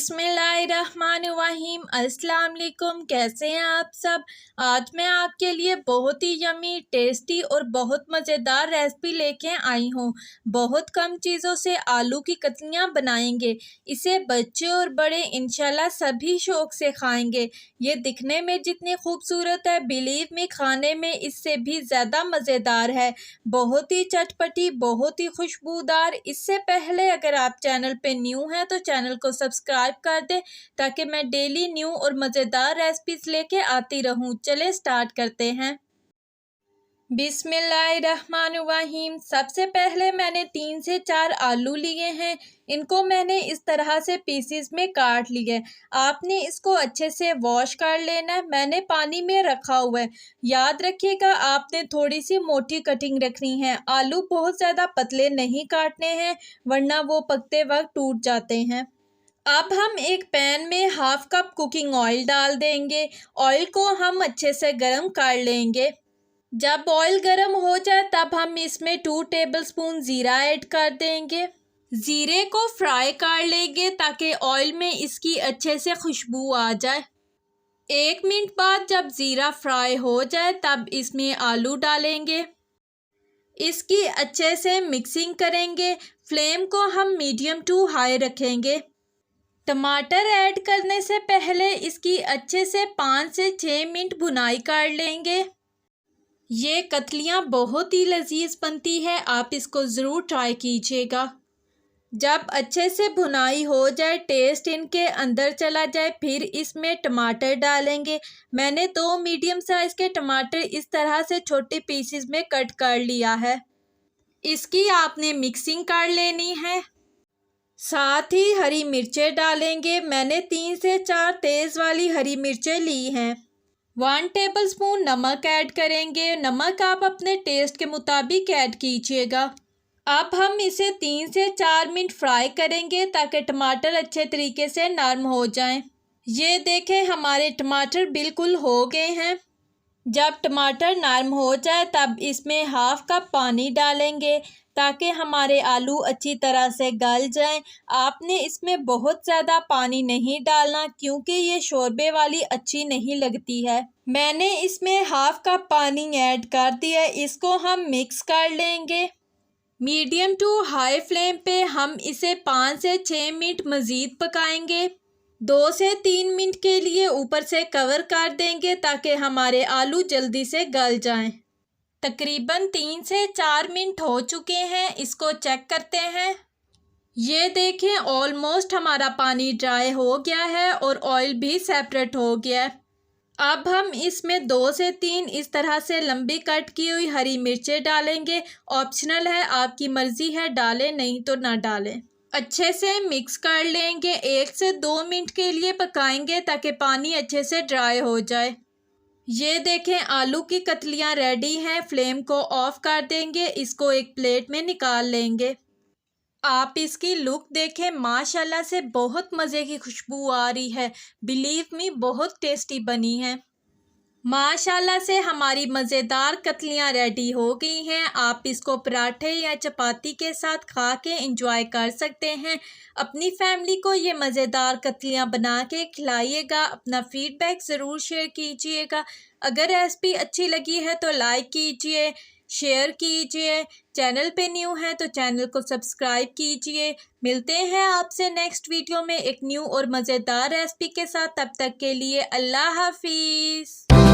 बिस्मिल्लाहिर्रहमानिर्रहीम। अस्सलाम वालेकुम। कैसे हैं आप सब। आज मैं आपके लिए बहुत ही यमी, टेस्टी और बहुत मज़ेदार रेसिपी लेके आई हूँ। बहुत कम चीज़ों से आलू की कतलियाँ बनाएंगे। इसे बच्चे और बड़े इंशाल्लाह सभी शौक़ से खाएंगे। ये दिखने में जितनी खूबसूरत है, बिलीव में खाने में इससे भी ज़्यादा मज़ेदार है। बहुत ही चटपटी, बहुत ही खुशबूदार। इससे पहले अगर आप चैनल पे न्यू हैं तो चैनल को सब्सक्राइब कर दे ताकि मैं डेली न्यू और मज़ेदार रेसिपीज लेके आती रहूं। चले स्टार्ट करते हैं। बिस्मिल्लाहिर्रहमानिर्रहीम। सबसे पहले मैंने 3 से 4 आलू लिए हैं। इनको मैंने इस तरह से पीसेस में काट लिए। आपने इसको अच्छे से वॉश कर लेना है। मैंने पानी में रखा हुआ है। याद रखिएगा आपने थोड़ी सी मोटी कटिंग रखनी है। आलू बहुत ज़्यादा पतले नहीं काटने हैं वरना वो पकते वक्त टूट जाते हैं। अब हम एक पैन में हाफ कप कुकिंग ऑयल डाल देंगे। ऑयल को हम अच्छे से गर्म कर लेंगे। जब ऑयल गर्म हो जाए तब हम इसमें 2 टेबलस्पून ज़ीरा ऐड कर देंगे। ज़ीरे को फ्राई कर लेंगे ताकि ऑयल में इसकी अच्छे से खुशबू आ जाए। 1 मिनट बाद जब ज़ीरा फ्राई हो जाए तब इसमें आलू डालेंगे। इसकी अच्छे से मिक्सिंग करेंगे। फ्लेम को हम मीडियम टू हाई रखेंगे। टमाटर ऐड करने से पहले इसकी अच्छे से 5 से 6 मिनट भुनाई कर लेंगे। ये कतलियाँ बहुत ही लजीज बनती है, आप इसको ज़रूर ट्राई कीजिएगा। जब अच्छे से भुनाई हो जाए, टेस्ट इनके अंदर चला जाए, फिर इसमें टमाटर डालेंगे। मैंने 2 मीडियम साइज़ के टमाटर इस तरह से छोटे पीसेस में कट कर लिया है। इसकी आपने मिक्सिंग कर लेनी है। साथ ही हरी मिर्चें डालेंगे। मैंने 3 से 4 तेज़ वाली हरी मिर्चें ली हैं। 1 टेबलस्पून नमक ऐड करेंगे। नमक आप अपने टेस्ट के मुताबिक ऐड कीजिएगा। अब हम इसे 3 से 4 मिनट फ्राई करेंगे ताकि टमाटर अच्छे तरीके से नरम हो जाएं। ये देखें हमारे टमाटर बिल्कुल हो गए हैं। जब टमाटर नरम हो जाए तब इसमें हाफ कप पानी डालेंगे ताकि हमारे आलू अच्छी तरह से गल जाएं। आपने इसमें बहुत ज़्यादा पानी नहीं डालना क्योंकि ये शोरबे वाली अच्छी नहीं लगती है। मैंने इसमें हाफ कप पानी ऐड कर दिया। इसको हम मिक्स कर लेंगे। मीडियम टू हाई फ्लेम पे हम इसे 5 से 6 मिनट मज़ीद पकाएंगे। 2 से 3 मिनट के लिए ऊपर से कवर कर देंगे ताकि हमारे आलू जल्दी से गल जाएं। तकरीबन 3 से 4 मिनट हो चुके हैं। इसको चेक करते हैं। ये देखें ऑलमोस्ट हमारा पानी ड्राई हो गया है और ऑयल भी सेपरेट हो गया है। अब हम इसमें 2 से 3 इस तरह से लंबी कट की हुई हरी मिर्चें डालेंगे। ऑप्शनल है, आपकी मर्ज़ी है, डालें नहीं तो ना डालें। अच्छे से मिक्स कर लेंगे। 1 से 2 मिनट के लिए पकाएंगे ताकि पानी अच्छे से ड्राई हो जाए। ये देखें आलू की कतलियाँ रेडी हैं। फ्लेम को ऑफ कर देंगे। इसको एक प्लेट में निकाल लेंगे। आप इसकी लुक देखें, माशाल्लाह से बहुत मज़े की खुशबू आ रही है। बिलीव मी बहुत टेस्टी बनी है। माशाल्लाह से हमारी मज़ेदार कतलियाँ रेडी हो गई हैं। आप इसको पराठे या चपाती के साथ खा के इंजॉय कर सकते हैं। अपनी फैमिली को ये मज़ेदार कतलियाँ बना के खिलाइएगा। अपना फीडबैक ज़रूर शेयर कीजिएगा। अगर रेसिपी अच्छी लगी है तो लाइक कीजिए, शेयर कीजिए। चैनल पे न्यू है तो चैनल को सब्सक्राइब कीजिए। मिलते हैं आपसे नेक्स्ट वीडियो में एक न्यू और मज़ेदार रेसिपी के साथ। तब तक के लिए अल्लाह हाफिज़।